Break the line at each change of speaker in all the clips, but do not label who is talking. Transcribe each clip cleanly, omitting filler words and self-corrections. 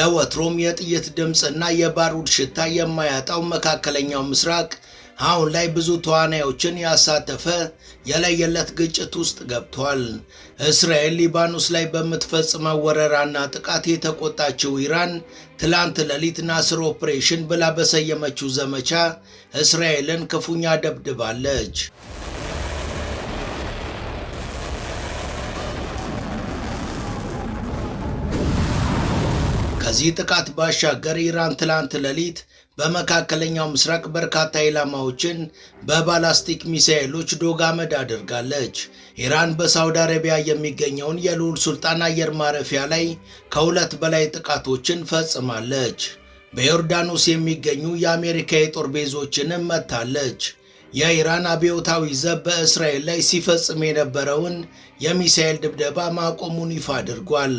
ለወትሮም የጥይት ድምጽና የባሩድ ሽታ የማያጣው መካከለኛው ምስራቅ አሁን ላይ ብዙ ተዋናዮችን ያሳተፈ የለየለት ግጭት ውስጥ ገብቷል። እስራኤል ሊባኖስ ላይ በምትፈጽመው ወረራና ጥቃት የተቆጣችው ኢራን ትላንት ሌሊት ናስር ኦፕሬሽን ብላ በሰየመችው ዘመቻ እስራኤልን ክፉኛ ደብድባለች። ከዚህ ጥቃት ባሻገር ኢራን ትላንት ሌሊት በመካከለኛው ምስራቅ በርካታ ኢላማዎችን በባላስቲክ ሚሳኤሎች ዶግ አመድ አድርጋለች። ኢራን በሳውዲ አረቢያ የሚገኘውን የልዑል ሱልጣን አየር ማረፊያ ላይ ከ2 በላይ ጥቃቶችን ፈጽማለች። በዮርዳኖስ የሚገኙ የአሜሪካ የጦር ቤዞችንም መታለች። የኢራን አብዮታዊ ዘብ በእስራኤል ላይ ሲፈጽም የነበረውን የሚሳኤል ድብደባ ማቆሙን ይፋ አድርጓል።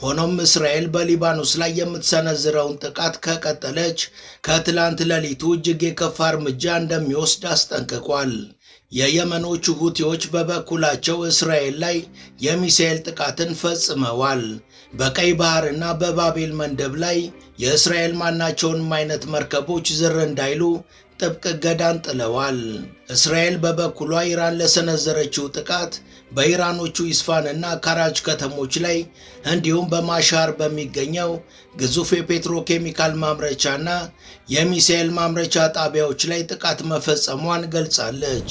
ሆኖም እስራኤል በሊባኖስ ላይ የምትሰነዝረውን ጥቃት ከቀጠለች ከትላንት ሌሊቱ እጅግ የከፋ እርምጃ እንደሚወስድ አስጠንቅቋል። የየመኖቹ ሁቲዎች በበኩላቸው እስራኤል ላይ የሚሳኤል ጥቃትን ፈጽመዋል። በቀይ ባህርና በባቤል መንደብ ላይ የእስራኤል ማናቸውንም አይነት መርከቦች ዝር እንዳይሉ ጥብቅ እገዳን ጥለዋል። እስራኤል በበኩሏ ኢራን ለሰነዘረችው ጥቃት በኢራኖቹ ኢስፋንና ካራጅ ከተሞች ላይ እንዲሁም በማሻር በሚገኘው ግዙፍ የፔትሮኬሚካል ማምረቻና የሚሳኤል ማምረቻ ጣቢያዎች ላይ ጥቃት መፈጸሟን ገልጻለች።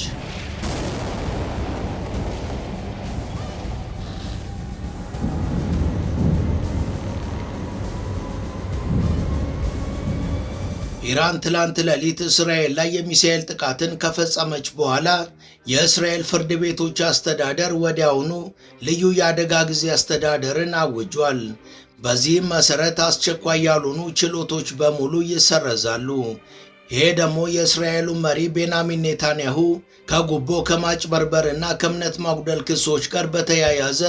ኢራን ትላንት ሌሊት እስራኤል ላይ የሚሳኤል ጥቃትን ከፈጸመች በኋላ የእስራኤል ፍርድ ቤቶች አስተዳደር ወዲያውኑ ልዩ የአደጋ ጊዜ አስተዳደርን አውጇል። በዚህም መሰረት አስቸኳይ ያልሆኑ ችሎቶች በሙሉ ይሰረዛሉ። ይሄ ደግሞ የእስራኤሉ መሪ ቤንያሚን ኔታንያሁ ከጉቦ ከማጭበርበርና ከእምነት ማጉደል ክሶች ጋር በተያያዘ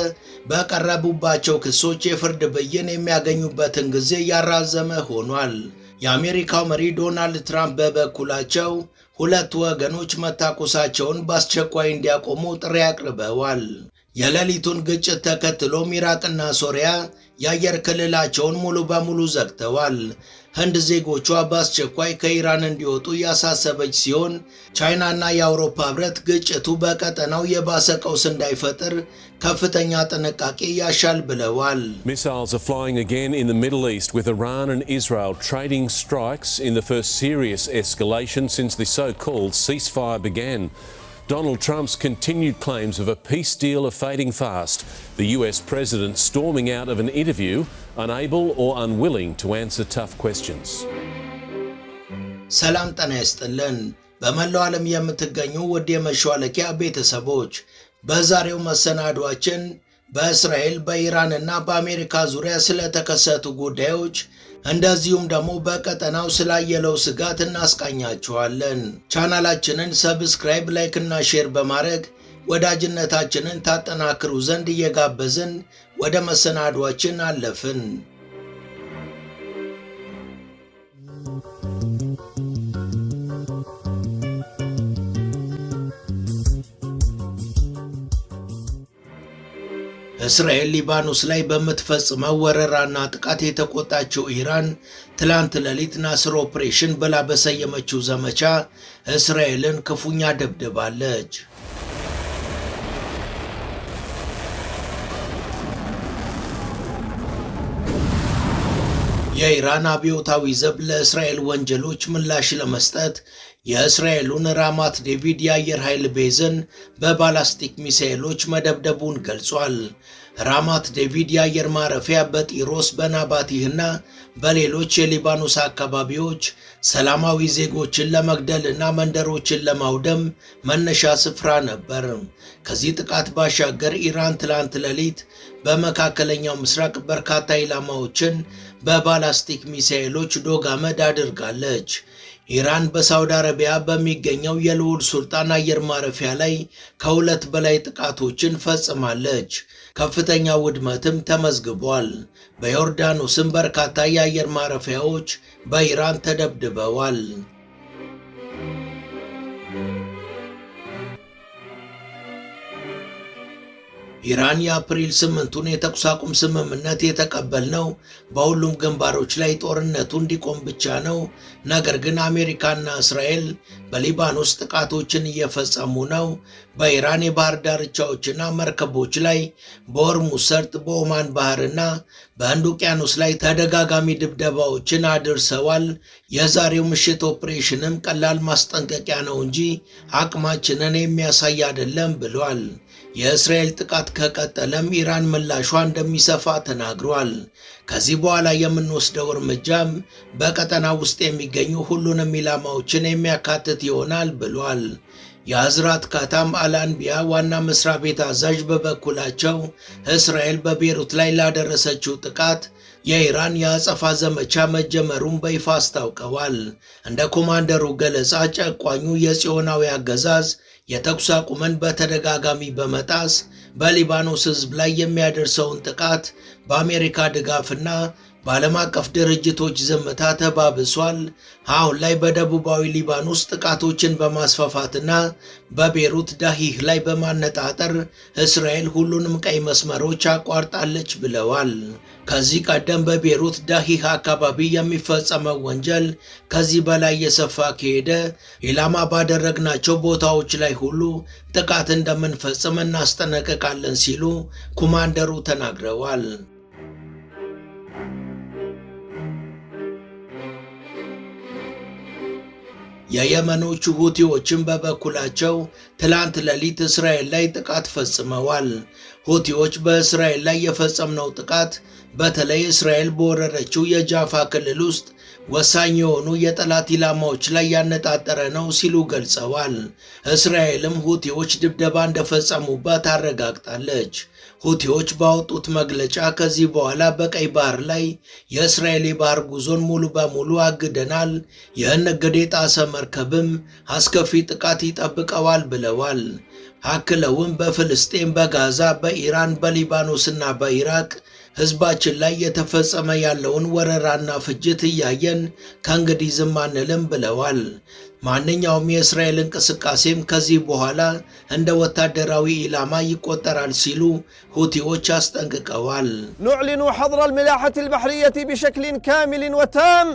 በቀረቡባቸው ክሶች የፍርድ ብይን የሚያገኙበትን ጊዜ ያራዘመ ሆኗል። የአሜሪካው መሪ ዶናልድ ትራምፕ በበኩላቸው ሁለቱ ወገኖች መታኮሳቸውን በአስቸኳይ እንዲያቆሙ ጥሪ አቅርበዋል። የሌሊቱን ግጭት ተከትሎም ኢራቅና ሶሪያ የአየር ክልላቸውን ሙሉ በሙሉ ዘግተዋል። ህንድ ዜጎቿ በአስቸኳይ ከኢራን እንዲወጡ ያሳሰበች ሲሆን ቻይናና የአውሮፓ ህብረት ግጭቱ በቀጠናው የባሰ ቀውስ እንዳይፈጥር ከፍተኛ ጥንቃቄ ያሻል ብለዋል።
Missiles are flying again in the Middle East, with Iran and Israel trading strikes in the first serious escalation since the so-called ceasefire began. Donald Trump's continued claims of a peace deal are fading fast, the US president storming out of an interview, unable or unwilling to answer tough questions.
ሰላም ጤና ይስጥልን። በመላው ዓለም የምትገኙ ውድ የመሿለኪያ ቤተሰቦች በዛሬው መሰናዷችን በእስራኤል በኢራንና በአሜሪካ ዙሪያ ስለተከሰቱ ጉዳዮች እንደዚሁም ደግሞ በቀጠናው ስላየለው ስጋት እናስቃኛችኋለን። ቻናላችንን ሰብስክራይብ፣ ላይክ እና ሼር በማድረግ ወዳጅነታችንን ታጠናክሩ ዘንድ እየጋበዝን ወደ መሰናዷችን አለፍን። እስራኤል ሊባኖስ ላይ በምትፈጽመው ወረራና ጥቃት የተቆጣችው ኢራን ትላንት ሌሊት ናስር ኦፕሬሽን ብላ በሰየመችው ዘመቻ እስራኤልን ክፉኛ ደብድባለች። የኢራን አብዮታዊ ዘብ ለእስራኤል ወንጀሎች ምላሽ ለመስጠት የእስራኤሉን ራማት ዴቪድ የአየር ኃይል ቤዝን በባላስቲክ ሚሳኤሎች መደብደቡን ገልጿል። ራማት ዴቪድ የአየር ማረፊያ በጢሮስ በናባቲህና በሌሎች የሊባኖስ አካባቢዎች ሰላማዊ ዜጎችን ለመግደልና መንደሮችን ለማውደም መነሻ ስፍራ ነበር። ከዚህ ጥቃት ባሻገር ኢራን ትላንት ሌሊት በመካከለኛው ምስራቅ በርካታ ኢላማዎችን በባላስቲክ ሚሳኤሎች ዶግ አመድ አድርጋለች። ኢራን በሳውዲ አረቢያ በሚገኘው የልዑል ሱልጣን አየር ማረፊያ ላይ ከ2 በላይ ጥቃቶችን ፈጽማለች። ከፍተኛ ውድመትም ተመዝግቧል። በዮርዳኖስም በርካታ የአየር ማረፊያዎች በኢራን ተደብድበዋል። ኢራን የአፕሪል 8ቱን የተኩስ አቁም ስምምነት የተቀበልነው በሁሉም ግንባሮች ላይ ጦርነቱ እንዲቆም ብቻ ነው። ነገር ግን አሜሪካና እስራኤል በሊባኖስ ጥቃቶችን እየፈጸሙ ነው። በኢራን የባህር ዳርቻዎችና መርከቦች ላይ በሆርሙዝ ሰርጥ፣ በኦማን ባህርና በህንድ ውቅያኖስ ላይ ተደጋጋሚ ድብደባዎችን አድርሰዋል። የዛሬው ምሽት ኦፕሬሽንም ቀላል ማስጠንቀቂያ ነው እንጂ አቅማችንን የሚያሳይ አይደለም ብሏል። የእስራኤል ጥቃት ከቀጠለም ኢራን ምላሿ እንደሚሰፋ ተናግሯል። ከዚህ በኋላ የምንወስደው እርምጃም በቀጠናው ውስጥ የሚገኙ ሁሉንም ኢላማዎችን የሚያካትት ይሆናል ብሏል። የአዝራት ካታም አልአንቢያ ዋና መስሪያ ቤት አዛዥ በበኩላቸው እስራኤል በቤሩት ላይ ላደረሰችው ጥቃት የኢራን የአጸፋ ዘመቻ መጀመሩን በይፋ አስታውቀዋል። እንደ ኮማንደሩ ገለጻ ጨቋኙ የጽዮናዊ አገዛዝ የተኩስ አቁምን በተደጋጋሚ በመጣስ በሊባኖስ ሕዝብ ላይ የሚያደርሰውን ጥቃት በአሜሪካ ድጋፍና በዓለም አቀፍ ድርጅቶች ዝምታ ተባብሷል። አሁን ላይ በደቡባዊ ሊባኖስ ጥቃቶችን በማስፋፋትና በቤሩት ዳሂህ ላይ በማነጣጠር እስራኤል ሁሉንም ቀይ መስመሮች አቋርጣለች ብለዋል። ከዚህ ቀደም በቤሩት ዳሂህ አካባቢ የሚፈጸመው ወንጀል ከዚህ በላይ የሰፋ ከሄደ ኢላማ ባደረግናቸው ቦታዎች ላይ ሁሉ ጥቃት እንደምንፈጽም እናስጠነቅቃለን ሲሉ ኮማንደሩ ተናግረዋል። የየመኖቹ ሁቲዎችም በበኩላቸው ትላንት ሌሊት እስራኤል ላይ ጥቃት ፈጽመዋል። ሁቲዎች በእስራኤል ላይ የፈጸምነው ጥቃት በተለይ እስራኤል በወረረችው የጃፋ ክልል ውስጥ ወሳኝ የሆኑ የጠላት ኢላማዎች ላይ ያነጣጠረ ነው ሲሉ ገልጸዋል። እስራኤልም ሁቲዎች ድብደባ እንደፈጸሙባት አረጋግጣለች። ሁቲዎች ባወጡት መግለጫ ከዚህ በኋላ በቀይ ባህር ላይ የእስራኤል የባህር ጉዞን ሙሉ በሙሉ አግደናል፣ ይህን እግድ የጣሰ መርከብም አስከፊ ጥቃት ይጠብቀዋል ብለዋል። አክለውም በፍልስጤም፣ በጋዛ፣ በኢራን፣ በሊባኖስና በኢራቅ ሕዝባችን ላይ የተፈጸመ ያለውን ወረራና ፍጅት እያየን ከእንግዲህ ዝም አንልም ብለዋል። ማንኛውም የእስራኤል እንቅስቃሴም ከዚህ በኋላ እንደ ወታደራዊ ኢላማ ይቆጠራል ሲሉ ሁቲዎች አስጠንቅቀዋል።
نعلن حظر الملاحة البحرية بشكل كامل وتام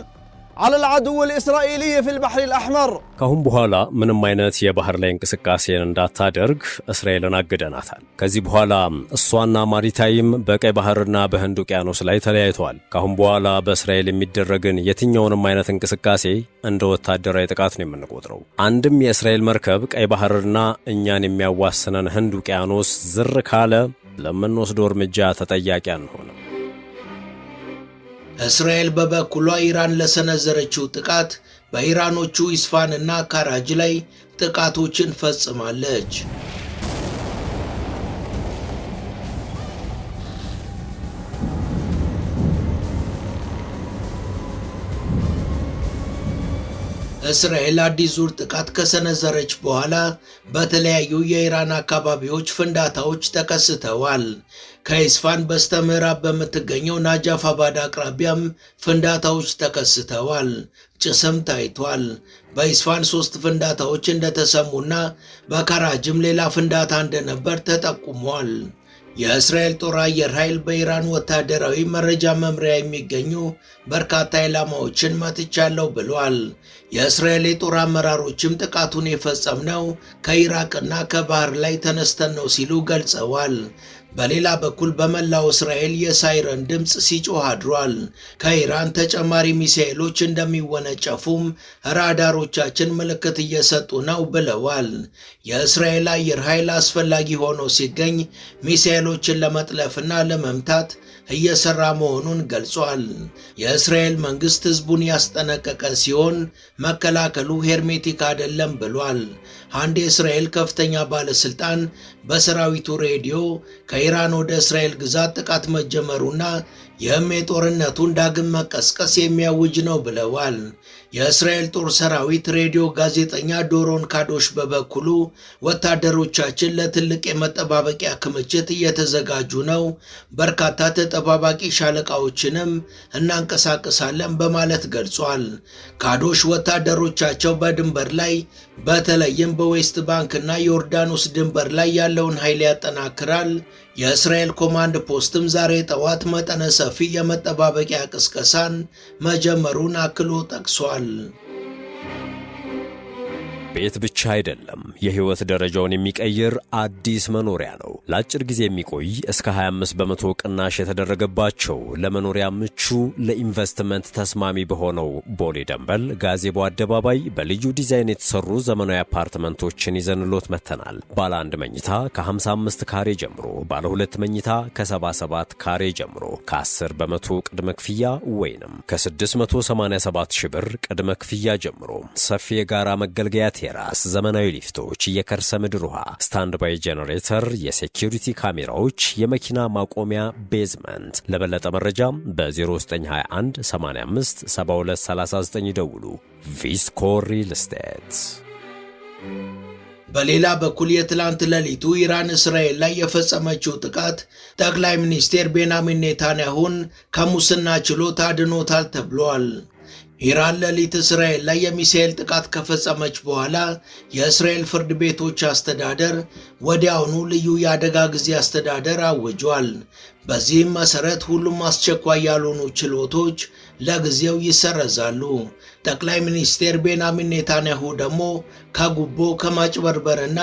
على العدو الإسرائيلي في البحر الأحمر
ካሁን በኋላ ምንም አይነት የባህር ላይ እንቅስቃሴን እንዳታደርግ እስራኤልን አግደናታል። ከዚህ በኋላ እሷና ማሪታይም በቀይ ባህርና በህንድ ውቅያኖስ ላይ ተለያይተዋል። ካሁን በኋላ በእስራኤል የሚደረግን የትኛውንም አይነት እንቅስቃሴ እንደ ወታደራዊ ጥቃት ነው የምንቆጥረው። አንድም የእስራኤል መርከብ ቀይ ባህርና እኛን የሚያዋስነን ህንድ ውቅያኖስ ዝር ካለ ለምንወስደው እርምጃ ተጠያቂ አንሆንም።
እስራኤል በበኩሏ ኢራን ለሰነዘረችው ጥቃት በኢራኖቹ ኢስፋንና ካራጅ ላይ ጥቃቶችን ፈጽማለች። እስራኤል አዲስ ዙር ጥቃት ከሰነዘረች በኋላ በተለያዩ የኢራን አካባቢዎች ፍንዳታዎች ተከስተዋል። ከኢስፋን በስተምዕራብ በምትገኘው ናጃፍ አባድ አቅራቢያም ፍንዳታዎች ተከስተዋል። ጭስም ታይቷል። በኢስፋን 3 ፍንዳታዎች እንደተሰሙና በካራጅም ሌላ ፍንዳታ እንደነበር ተጠቁሟል። የእስራኤል ጦር አየር ኃይል በኢራን ወታደራዊ መረጃ መምሪያ የሚገኙ በርካታ ኢላማዎችን መትቻለሁ ብሏል። የእስራኤል የጦር አመራሮችም ጥቃቱን የፈጸምነው ከኢራቅና ከባህር ላይ ተነስተን ነው ሲሉ ገልጸዋል። በሌላ በኩል በመላው እስራኤል የሳይረን ድምፅ ሲጮህ አድሯል። ከኢራን ተጨማሪ ሚሳኤሎች እንደሚወነጨፉም ራዳሮቻችን ምልክት እየሰጡ ነው ብለዋል። የእስራኤል አየር ኃይል አስፈላጊ ሆኖ ሲገኝ ሚሳኤሎችን ለመጥለፍና ለመምታት እየሰራ መሆኑን ገልጿል። የእስራኤል መንግስት ህዝቡን ያስጠነቀቀ ሲሆን መከላከሉ ሄርሜቲክ አይደለም ብሏል። አንድ የእስራኤል ከፍተኛ ባለስልጣን በሰራዊቱ ሬዲዮ ከኢራን ወደ እስራኤል ግዛት ጥቃት መጀመሩና ይህም የጦርነቱን ዳግም መቀስቀስ የሚያውጅ ነው ብለዋል። የእስራኤል ጦር ሰራዊት ሬዲዮ ጋዜጠኛ ዶሮን ካዶሽ በበኩሉ ወታደሮቻችን ለትልቅ የመጠባበቂያ ክምችት እየተዘጋጁ ነው፣ በርካታ ተጠባባቂ ሻለቃዎችንም እናንቀሳቅሳለን በማለት ገልጿል። ካዶሽ ወታደሮቻቸው በድንበር ላይ በተለይም በዌስት ባንክና ዮርዳኖስ ድንበር ላይ ያለውን ኃይል ያጠናክራል። የእስራኤል ኮማንድ ፖስትም ዛሬ ጠዋት መጠነ ሰፊ የመጠባበቂያ ቅስቀሳን መጀመሩን አክሎ ጠቅሷል።
ቤት ብቻ አይደለም፣ የህይወት ደረጃውን የሚቀይር አዲስ መኖሪያ ነው። ለአጭር ጊዜ የሚቆይ እስከ 25 በመቶ ቅናሽ የተደረገባቸው ለመኖሪያ ምቹ፣ ለኢንቨስትመንት ተስማሚ በሆነው ቦሌ ደንበል ጋዜቦ አደባባይ በልዩ ዲዛይን የተሰሩ ዘመናዊ አፓርትመንቶችን ይዘንሎት መተናል። ባለ 1 መኝታ ከ55 ካሬ ጀምሮ፣ ባለ 2 መኝታ ከ77 ካሬ ጀምሮ ከ10 በመቶ ቅድመ ክፍያ ወይንም ከ687 ሺህ ብር ቅድመ ክፍያ ጀምሮ ሰፊ የጋራ መገልገያ ቴራስ፣ ዘመናዊ ሊፍቶች፣ የከርሰ ምድር ውሃ፣ ስታንድ ባይ ጄኔሬተር፣ የሴኩሪቲ ካሜራዎች፣ የመኪና ማቆሚያ ቤዝመንት። ለበለጠ መረጃ በ0921 85 7239 ይደውሉ። ቪስኮር ሪል ስቴት።
በሌላ በኩል የትላንት ሌሊቱ ኢራን እስራኤል ላይ የፈጸመችው ጥቃት ጠቅላይ ሚኒስትር ቤንያሚን ኔታንያሁን ከሙስና ችሎት አድኖታል ተብሏል። ኢራን ሌሊት እስራኤል ላይ የሚሳኤል ጥቃት ከፈጸመች በኋላ የእስራኤል ፍርድ ቤቶች አስተዳደር ወዲያውኑ ልዩ የአደጋ ጊዜ አስተዳደር አውጇል። በዚህም መሰረት ሁሉም አስቸኳይ ያልሆኑ ችሎቶች ለጊዜው ይሰረዛሉ። ጠቅላይ ሚኒስትር ቤንያሚን ኔታንያሁ ደግሞ ከጉቦ ከማጭበርበርና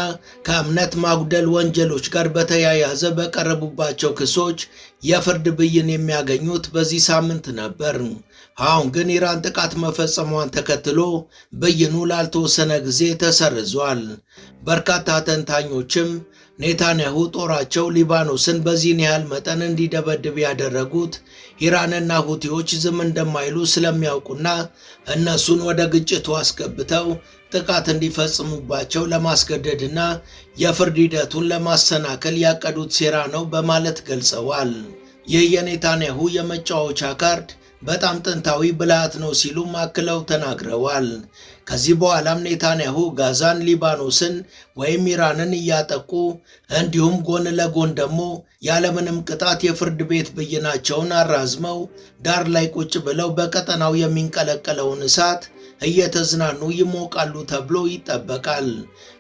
ከእምነት ማጉደል ወንጀሎች ጋር በተያያዘ በቀረቡባቸው ክሶች የፍርድ ብይን የሚያገኙት በዚህ ሳምንት ነበር። አሁን ግን ኢራን ጥቃት መፈጸሟን ተከትሎ ብይኑ ላልተወሰነ ጊዜ ተሰርዟል። በርካታ ተንታኞችም ኔታንያሁ ጦራቸው ሊባኖስን በዚህን ያህል መጠን እንዲደበድብ ያደረጉት ኢራንና ሁቲዎች ዝም እንደማይሉ ስለሚያውቁና እነሱን ወደ ግጭቱ አስገብተው ጥቃት እንዲፈጽሙባቸው ለማስገደድና የፍርድ ሂደቱን ለማሰናከል ያቀዱት ሴራ ነው በማለት ገልጸዋል። ይህ የኔታንያሁ የመጫወቻ ካርድ በጣም ጥንታዊ ብልሃት ነው ሲሉም አክለው ተናግረዋል። ከዚህ በኋላም ኔታንያሁ ጋዛን፣ ሊባኖስን ወይም ኢራንን እያጠቁ እንዲሁም ጎን ለጎን ደግሞ ያለምንም ቅጣት የፍርድ ቤት ብይናቸውን አራዝመው ዳር ላይ ቁጭ ብለው በቀጠናው የሚንቀለቀለውን እሳት እየተዝናኑ ይሞቃሉ ተብሎ ይጠበቃል።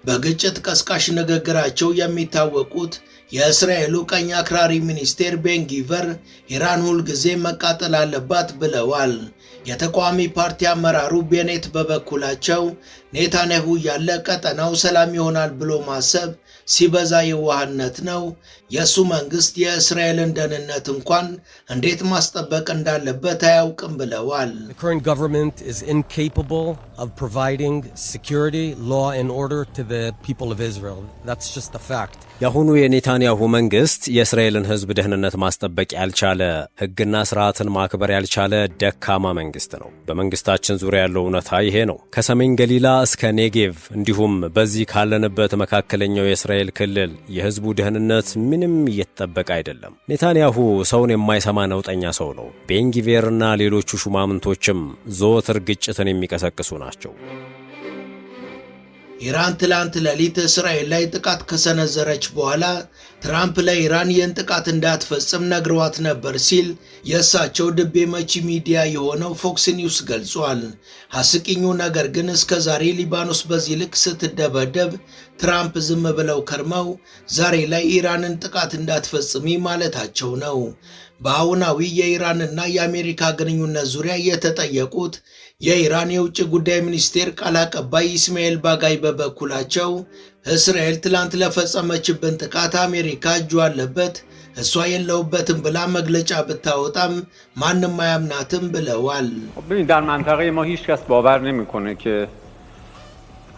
በግጭት ቀስቃሽ ንግግራቸው የሚታወቁት የእስራኤሉ ቀኝ አክራሪ ሚኒስቴር ቤን ጊቨር ኢራን ሁልጊዜ መቃጠል አለባት ብለዋል። የተቃዋሚ ፓርቲ አመራሩ ቤኔት በበኩላቸው ኔታንያሁ ያለ ቀጠናው ሰላም ይሆናል ብሎ ማሰብ ሲበዛ የዋህነት ነው፣ የሱ መንግስት የእስራኤልን ደህንነት እንኳን እንዴት ማስጠበቅ እንዳለበት አያውቅም ብለዋል።
The current government is incapable of providing security, law and order to the people of Israel. That's just a fact.
የአሁኑ የኔታንያሁ መንግስት የእስራኤልን ሕዝብ ደህንነት ማስጠበቅ ያልቻለ፣ ሕግና ስርዓትን ማክበር ያልቻለ ደካማ መንግስት ነው። በመንግስታችን ዙሪያ ያለው እውነታ ይሄ ነው። ከሰሜን ገሊላ እስከ ኔጌቭ እንዲሁም በዚህ ካለንበት መካከለኛው የእስራኤል ክልል የሕዝቡ ደህንነት ምንም እየተጠበቀ አይደለም። ኔታንያሁ ሰውን የማይሰማ ነውጠኛ ሰው ነው። ቤን ጊቬርና ሌሎቹ ሹማምንቶችም ዘወትር ግጭትን የሚቀሰቅሱ ናቸው።
ኢራን ትላንት ሌሊት እስራኤል ላይ ጥቃት ከሰነዘረች በኋላ ትራምፕ ለኢራን ይህን ጥቃት እንዳትፈጽም ነግረዋት ነበር ሲል የእሳቸው ድቤ መቺ ሚዲያ የሆነው ፎክስ ኒውስ ገልጿል። አስቂኙ ነገር ግን እስከ ዛሬ ሊባኖስ በዚህ ልክ ስትደበደብ ትራምፕ ዝም ብለው ከርመው ዛሬ ላይ ኢራንን ጥቃት እንዳትፈጽሚ ማለታቸው ነው። በአሁናዊ የኢራንና የአሜሪካ ግንኙነት ዙሪያ የተጠየቁት የኢራን የውጭ ጉዳይ ሚኒስቴር ቃል አቀባይ ኢስማኤል ባጋይ በበኩላቸው እስራኤል ትላንት ለፈጸመችብን ጥቃት አሜሪካ እጁ አለበት፣ እሷ የለውበትም ብላ መግለጫ ብታወጣም ማንም አያምናትም ብለዋል።
در منطقه ما هیچ کس باور نمیکنه که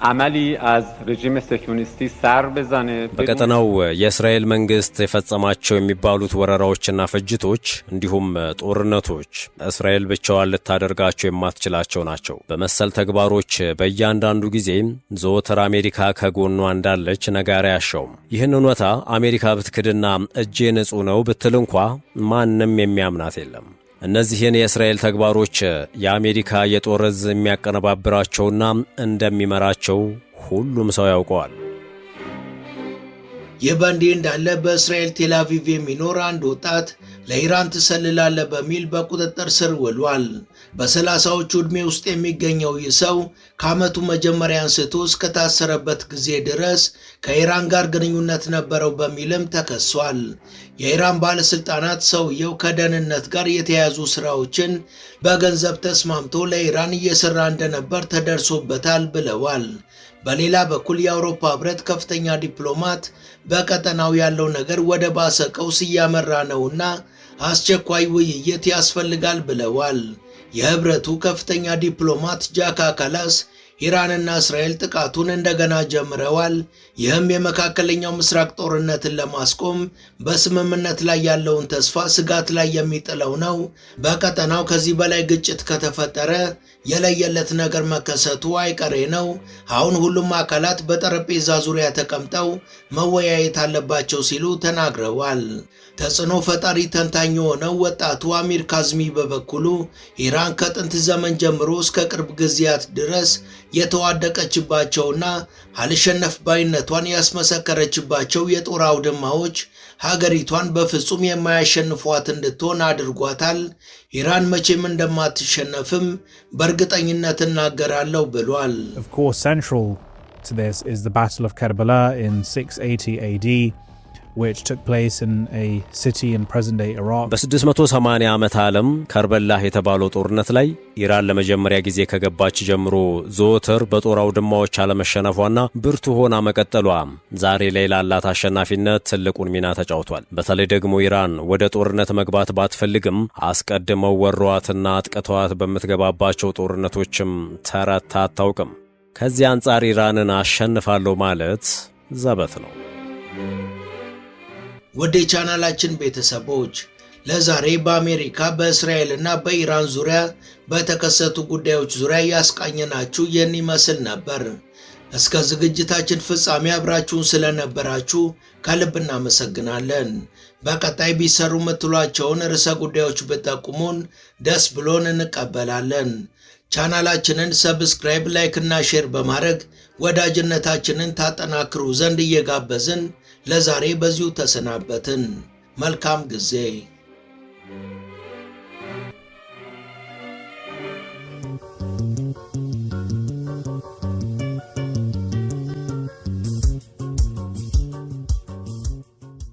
عملی از رژیم صهیونیستی سر بزنه
በቀጠናው የእስራኤል መንግስት የፈጸማቸው የሚባሉት ወረራዎችና ፍጅቶች እንዲሁም ጦርነቶች እስራኤል ብቻዋን ልታደርጋቸው የማትችላቸው ናቸው። በመሰል ተግባሮች በእያንዳንዱ ጊዜ ዘወትር አሜሪካ ከጎኗ እንዳለች ነጋሪ ያሻውም። ይህን እውነታ አሜሪካ ብትክድና እጄ ንጹህ ነው ብትል እንኳ ማንም የሚያምናት የለም። እነዚህን የእስራኤል ተግባሮች የአሜሪካ የጦር ዕዝ የሚያቀነባብራቸውና እንደሚመራቸው ሁሉም ሰው ያውቀዋል።
ይህ በእንዲህ እንዳለ በእስራኤል ቴል አቪቭ የሚኖር አንድ ወጣት ለኢራን ትሰልላለ በሚል በቁጥጥር ስር ውሏል። በ30ዎቹ ዕድሜ ውስጥ የሚገኘው ይህ ሰው ከዓመቱ መጀመሪያ አንስቶ እስከታሰረበት ጊዜ ድረስ ከኢራን ጋር ግንኙነት ነበረው በሚልም ተከሷል። የኢራን ባለስልጣናት ሰውየው ከደህንነት ጋር የተያያዙ ስራዎችን በገንዘብ ተስማምቶ ለኢራን እየሰራ እንደነበር ተደርሶበታል ብለዋል። በሌላ በኩል የአውሮፓ ህብረት ከፍተኛ ዲፕሎማት በቀጠናው ያለው ነገር ወደ ባሰ ቀውስ እያመራ ነውና አስቸኳይ ውይይት ያስፈልጋል ብለዋል። የህብረቱ ከፍተኛ ዲፕሎማት ጃካ ካላስ ኢራንና እስራኤል ጥቃቱን እንደገና ጀምረዋል፣ ይህም የመካከለኛው ምስራቅ ጦርነትን ለማስቆም በስምምነት ላይ ያለውን ተስፋ ስጋት ላይ የሚጥለው ነው። በቀጠናው ከዚህ በላይ ግጭት ከተፈጠረ የለየለት ነገር መከሰቱ አይቀሬ ነው። አሁን ሁሉም አካላት በጠረጴዛ ዙሪያ ተቀምጠው መወያየት አለባቸው ሲሉ ተናግረዋል። ተጽዕኖ ፈጣሪ ተንታኝ የሆነው ወጣቱ አሚር ካዝሚ በበኩሉ ኢራን ከጥንት ዘመን ጀምሮ እስከ ቅርብ ጊዜያት ድረስ የተዋደቀችባቸውና አልሸነፍ ባይነቷን ያስመሰከረችባቸው የጦር አውድማዎች ሀገሪቷን በፍጹም የማያሸንፏት እንድትሆን አድርጓታል። ኢራን መቼም እንደማትሸነፍም በእርግጠኝነት እናገራለሁ ብሏል።
Of course, central to this is the Battle of Karbala in 680 AD. which took place in a city in present-day Iraq.
በ680 ዓመት ዓለም ከርበላ የተባለው ጦርነት ላይ ኢራን ለመጀመሪያ ጊዜ ከገባች ጀምሮ ዘወትር በጦር አውድማዎች አለመሸነፏና ብርቱ ሆና መቀጠሏ ዛሬ ላይ ላላት አሸናፊነት ትልቁን ሚና ተጫውቷል። በተለይ ደግሞ ኢራን ወደ ጦርነት መግባት ባትፈልግም አስቀድመው ወሯትና አጥቅተዋት በምትገባባቸው ጦርነቶችም ተረታ አታውቅም። ከዚህ አንጻር ኢራንን አሸንፋለሁ ማለት ዘበት ነው።
ወደ ቻናላችን ቤተሰቦች ለዛሬ በአሜሪካ በእስራኤልና በኢራን ዙሪያ በተከሰቱ ጉዳዮች ዙሪያ ያስቃኘናችሁ ይህን ይመስል ነበር። እስከ ዝግጅታችን ፍጻሜ አብራችሁን ስለነበራችሁ ከልብ እናመሰግናለን። በቀጣይ ቢሰሩ የምትሏቸውን ርዕሰ ጉዳዮች ብትጠቁሙን ደስ ብሎን እንቀበላለን። ቻናላችንን ሰብስክራይብ፣ ላይክ እና ሼር በማድረግ ወዳጅነታችንን ታጠናክሩ ዘንድ እየጋበዝን ለዛሬ በዚሁ ተሰናበትን። መልካም ጊዜ።